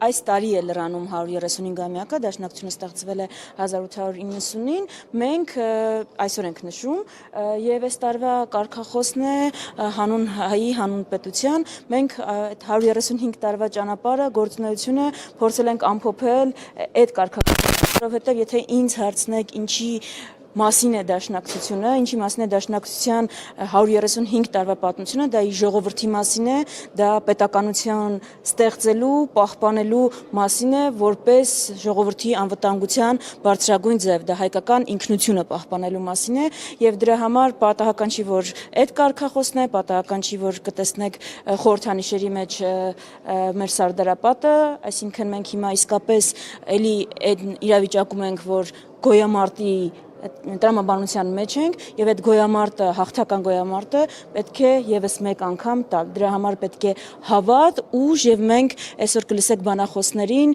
այս տարի է լրանում 135-ամյակը, դաշնակցությունը ստեղծվել է 1890-ին, մենք այսօր ենք նշում եւ այս տարվա կարգախոսն է հանուն հայի, հանուն պետության, մենք այդ 135 տարվա ճանապարհը, գործունեությունը փորձել ենք ամփոփել այդ կարգախոսով, որովհետեւ եթե ինձ հարցնեք ինչի մասին է դաշնակցությունը, ինչի մասին է դաշնակցության 135 տարվա պատմությունը, դա իր ժողովրդի մասին է, դա պետականության ստեղծելու, պահպանելու մասին է, որպես ժողովրդի անվտանգության բարձրագույն ձև, դա հայկական ինքնությունը պահպանելու մասին է, եւ դրա համար պատահական չի, որ այդ կարգախոսն է, պատահական չի, որ կտեսնեք խորհրդանիշերի մեջ մեր սարդարապատը, այսինքն մենք հիմա իսկապես էլի այդ իրավիճակում ենք, որ գոյամարտի տրամաբանության մեջ ենք եւ այդ գոյամարտը, հաղթական գոյամարտը պետք է եւս մեկ անգամ տալ։ Դրա համար պետք է հավատ, ուժ եւ մենք այսօր կլսեք բանախոսներին,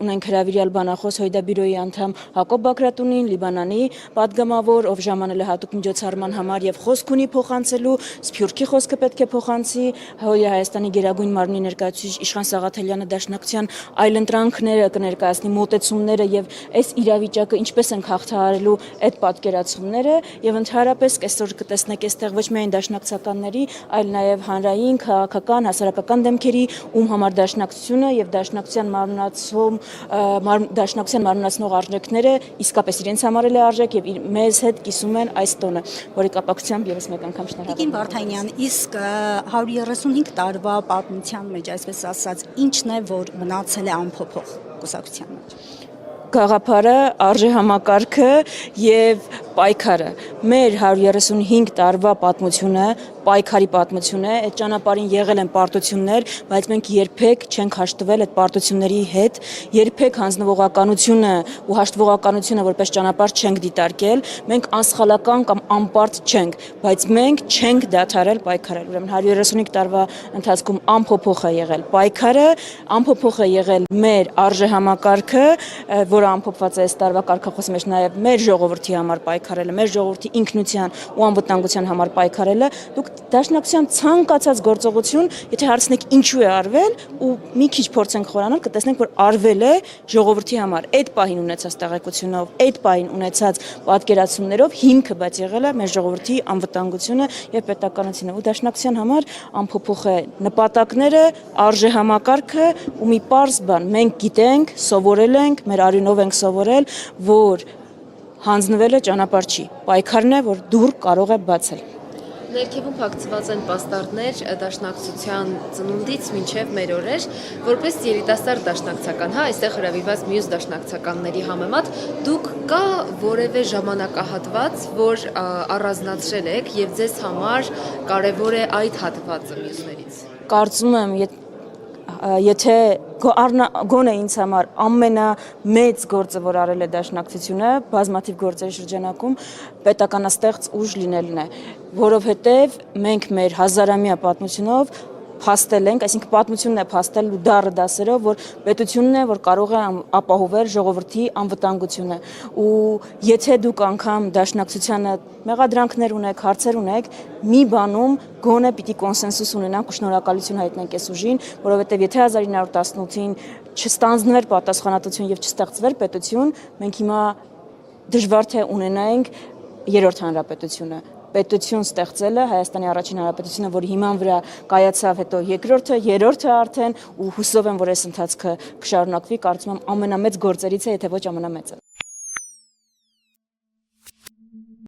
ունենք հրավիրյալ բանախոս Հույդաբյուրոյի անդամ Հակոբ Բագրատունին, Լիբանանի պատգամավոր, ով ժամանել է հատուկ միջոցառման համար եւ խոսք ունի փոխանցելու, Սփյուռքի խոսքը պետք է փոխանցի, Հայաստանի Գերագույն մարմնի ներկայացուցիչ Իշխան Սաղաթելյանը դաշնակցության այլընտրանքները կներկայացնի, մոտեցումները եւ այս իրավիճակը ինչպես ենք հաղթահարելու այդ պատկերացումները եւ ընդհանրապես այսօր կտեսնեք այստեղ ոչ միայն դաշնակցականների, այլ նաեւ հանրային, քաղաքական, հասարակական դեմքերի, ում համար դաշնակցությունը եւ դաշնակցության մարմնացնող արժեքները իսկապես իրենց համար էլ է արժեք եւ մեզ հետ կիսում են այս տոնը, որի կապակցությամբ եւս մեկ անգամ շնորհակալ։ Տիկին Վարդանյան, իսկ 135 տարվա պատմության մեջ, այսպես ասած, ինչն է, որ մնացել է անփոփոխ կուսակցության մեջ։ Գաղափարը, արժեհամակարգը եւ պայքարը։ Մեր 135 տարվա պատմությունը, պայքարի պատմություն է, այդ ճանապարհին եղել են պարտություններ, բայց մենք երբեք չենք հաշտվել այդ պարտությունների հետ, երբեք հանձնվողականությունը ու հաշտվողականությունը որպես ճանապարհ չենք դիտարկել, մենք անսխալական կամ անպարտ չենք, բայց մենք չենք դադարել պայքարել։ Ուրեմն 135 տարվա ընթացքում անփոփոխ է եղել պայքարը, անփոփոխ է եղել մեր արժեհամակարգը, որը ամփոփված է այս տարվա կարգախոսի մեջ նաև մեր ժողովրդի համար պայքարելը, մեր ժողովրդի ինքնության ու անվտանգության համար պայքարելը, դուք դաշնակցության ցանկացած գործողություն, եթե հարցնեք ինչու է արվել ու մի քիչ փորձենք խորանալ, կտեսնենք, որ արվել է ժողովրդի համար, այդ պահին ունեցած տեղեկությունով, այդ պահին ունեցած պատկերացումներով հիմքը բայց եղել է մեր ժողովրդի անվտանգությունը եւ պետականությունը ու դաշնակցության համար անփոփոխ է նպատակները, արժեհամակարգը ու մի պարզ բան, մենք գիտենք, սովորել ենք, մեր արյունով ենք սովորել, որ հանձնվելը ճանապարհ չի, պայքարն է, որ դուռ կարող է բացել։ Ներքևում փակցված են պաստառներ դաշնակցության ծնունդից մինչև մեր օրեր, որպես երիտասարդ դաշնակցական, այստեղ հրավիրված մյուս դաշնակցականների համեմատ, դուք կա որևէ ժամանակահատված, որ առանձնացրել եք եւ ձեզ համար կարեւոր է այդ հատվածը մյուսներից։ Կարծում եմ, եթե գոնե ինձ համար ամենամեծ գործը, որ արել է դաշնակցությունը, բազմաթիվ գործերի շրջանակում պետականաստեղծ ուժ լինելն է, որովհետև մենք մեր հազարամյա պատմությունով փաստել ենք, այսինքն պատմությունն է փաստել ու դառը դասերով, որ պետությունն է, որ կարող է ապահովել ժողովրդի անվտանգությունը։ Ու եթե դուք անգամ դաշնակցությանը մեղադրանքներ ունեք, հարցեր ունեք, մի բանում գոնե պիտի կոնսենսուս ունենանք ու շնորհակալություն հայտնենք այս ուժին, որովհետև եթե 1918-ին չստանձնվեր պատասխանատվություն եւ չստեղծվեր պետություն, մենք հիմա դժվար թե ունենայինք երրորդ հանրապետությունը։ Պետություն ստեղծելը, Հայաստանի առաջին հանրապետությունը, որի հիման վրա կայացավ հետո երկրորդը, երրորդը արդեն ու հուսով եմ, որ այս ընթացքը կշարունակվի, կարծում եմ ամենամեծ գործերից է, եթե ոչ ամենամեծը։